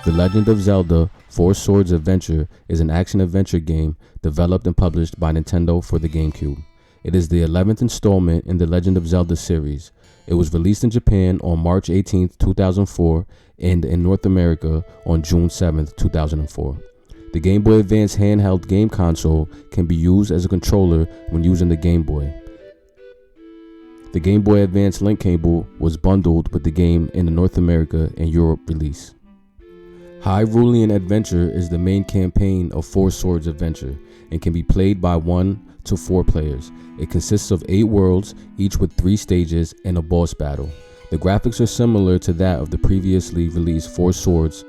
The Legend of Zelda: Four Swords Adventure is an action-adventure game developed and published by Nintendo for the GameCube. It is the 11th installment in the Legend of Zelda series. It was released in Japan on March 18, 2004, and in North America on June 7, 2004. The Game Boy Advance handheld game console can be used as a controller when using the Game Boy. The Game Boy Advance link cable was bundled with the game in the North America and Europe release. Hyrulean Adventure is the main campaign of Four Swords Adventure and can be played by 1 to 4 players. It consists of 8 worlds, each with 3 stages and a boss battle. The graphics are similar to that of the previously released Four Swords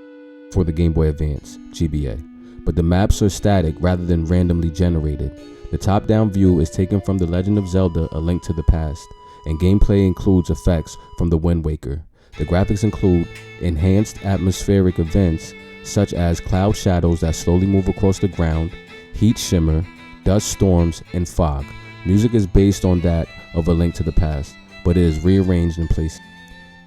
for the Game Boy Advance, GBA, but the maps are static rather than randomly generated. The top-down view is taken from The Legend of Zelda: A Link to the Past, and gameplay includes effects from The Wind Waker. The graphics include enhanced atmospheric events such as cloud shadows that slowly move across the ground, heat shimmer, dust storms, and fog. Music is based on that of A Link to the Past, but it is rearranged in place.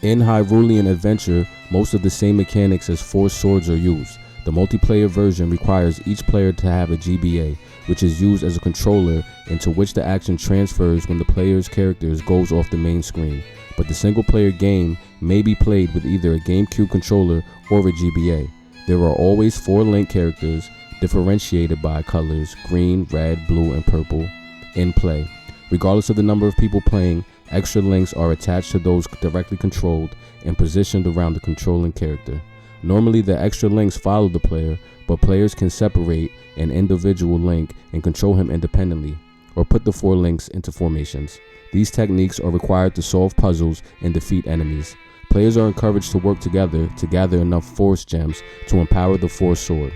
In Hyrulean Adventure, most of the same mechanics as Four Swords are used. The multiplayer version requires each player to have a GBA, which is used as a controller into which the action transfers when the player's character goes off the main screen. But the single-player game may be played with either a GameCube controller or a GBA. There are always 4 Link characters, differentiated by colors green, red, blue, and purple, in play. Regardless of the number of people playing, extra links are attached to those directly controlled and positioned around the controlling character. Normally, the extra links follow the player, but players can separate an individual link and control him independently, or put the 4 links into formations. These techniques are required to solve puzzles and defeat enemies. Players are encouraged to work together to gather enough Force Gems to empower the Force Sword.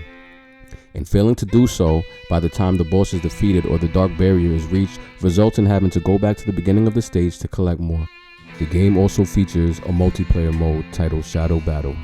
In failing to do so, by the time the boss is defeated or the Dark Barrier is reached, results in having to go back to the beginning of the stage to collect more. The game also features a multiplayer mode titled Shadow Battle.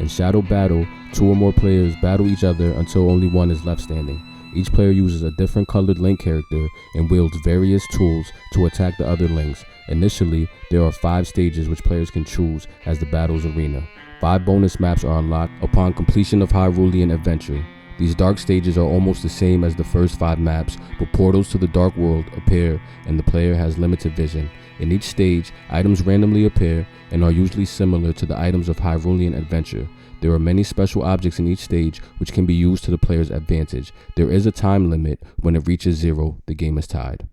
In Shadow Battle, 2 or more players battle each other until only one is left standing. Each player uses a different colored Link character and wields various tools to attack the other Links. Initially, there are 5 stages which players can choose as the battle's arena. 5 bonus maps are unlocked upon completion of Hyrulean Adventure. These dark stages are almost the same as the first 5 maps, but portals to the Dark World appear and the player has limited vision. In each stage, items randomly appear and are usually similar to the items of Hyrulean Adventure. There are many special objects in each stage which can be used to the player's advantage. There is a time limit. When it reaches 0, the game is tied.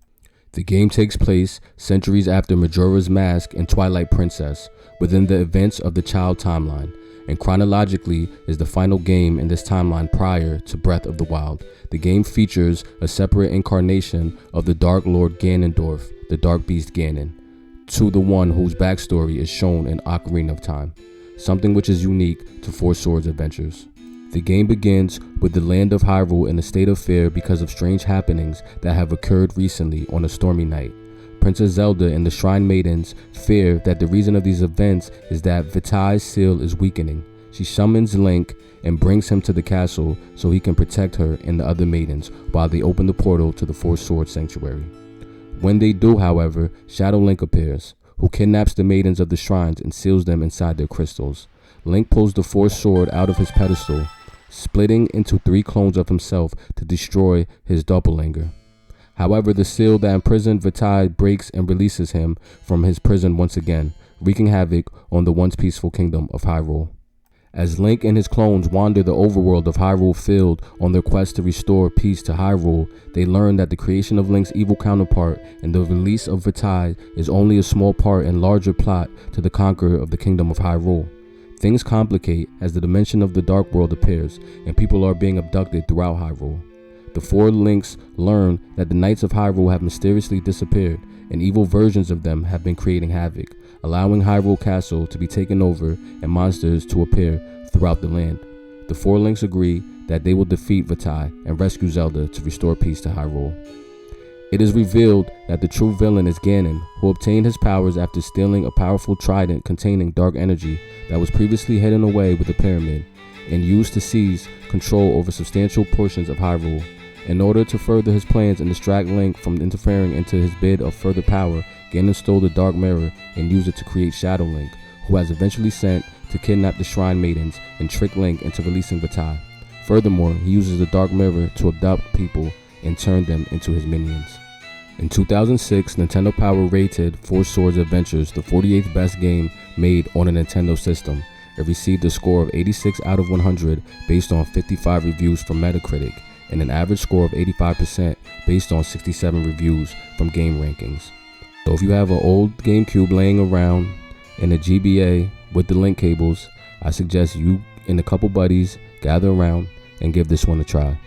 The game takes place centuries after Majora's Mask and Twilight Princess, within the events of the Child Timeline, and chronologically is the final game in this timeline prior to Breath of the Wild. The game features a separate incarnation of the Dark Lord Ganondorf, the Dark Beast Ganon, to the one whose backstory is shown in Ocarina of Time, something which is unique to Four Swords Adventures. The game begins with the land of Hyrule in a state of fear because of strange happenings that have occurred recently on a stormy night. Princess Zelda and the Shrine Maidens fear that the reason of these events is that Vitai's seal is weakening. She summons Link and brings him to the castle so he can protect her and the other maidens while they open the portal to the Four Swords Sanctuary. When they do, however, Shadow Link appears, who kidnaps the maidens of the shrines and seals them inside their crystals. Link pulls the Force Sword out of his pedestal, splitting into 3 clones of himself to destroy his doppelganger. However, the seal that imprisoned Vitai breaks and releases him from his prison once again, wreaking havoc on the once peaceful kingdom of Hyrule. As Link and his clones wander the overworld of Hyrule Field on their quest to restore peace to Hyrule, they learn that the creation of Link's evil counterpart and the release of Vitai is only a small part in larger plot to the conqueror of the kingdom of Hyrule. Things complicate as the dimension of the Dark World appears and people are being abducted throughout Hyrule. The 4 Links learn that the Knights of Hyrule have mysteriously disappeared and evil versions of them have been creating havoc, allowing Hyrule Castle to be taken over and monsters to appear throughout the land. The 4 Links agree that they will defeat Vitai and rescue Zelda to restore peace to Hyrule. It is revealed that the true villain is Ganon, who obtained his powers after stealing a powerful trident containing dark energy that was previously hidden away with the pyramid and used to seize control over substantial portions of Hyrule. In order to further his plans and distract Link from interfering into his bid of further power, Ganon stole the Dark Mirror and used it to create Shadow Link, who has eventually sent to kidnap the Shrine Maidens and trick Link into releasing Vitae. Furthermore, he uses the Dark Mirror to abduct people and turn them into his minions. In 2006, Nintendo Power rated Four Swords Adventures the 48th best game made on a Nintendo system. It received a score of 86 out of 100 based on 55 reviews from Metacritic, and an average score of 85% based on 67 reviews from Game Rankings. So if you have an old GameCube laying around in a GBA with the link cables, I suggest you and a couple buddies gather around and give this one a try.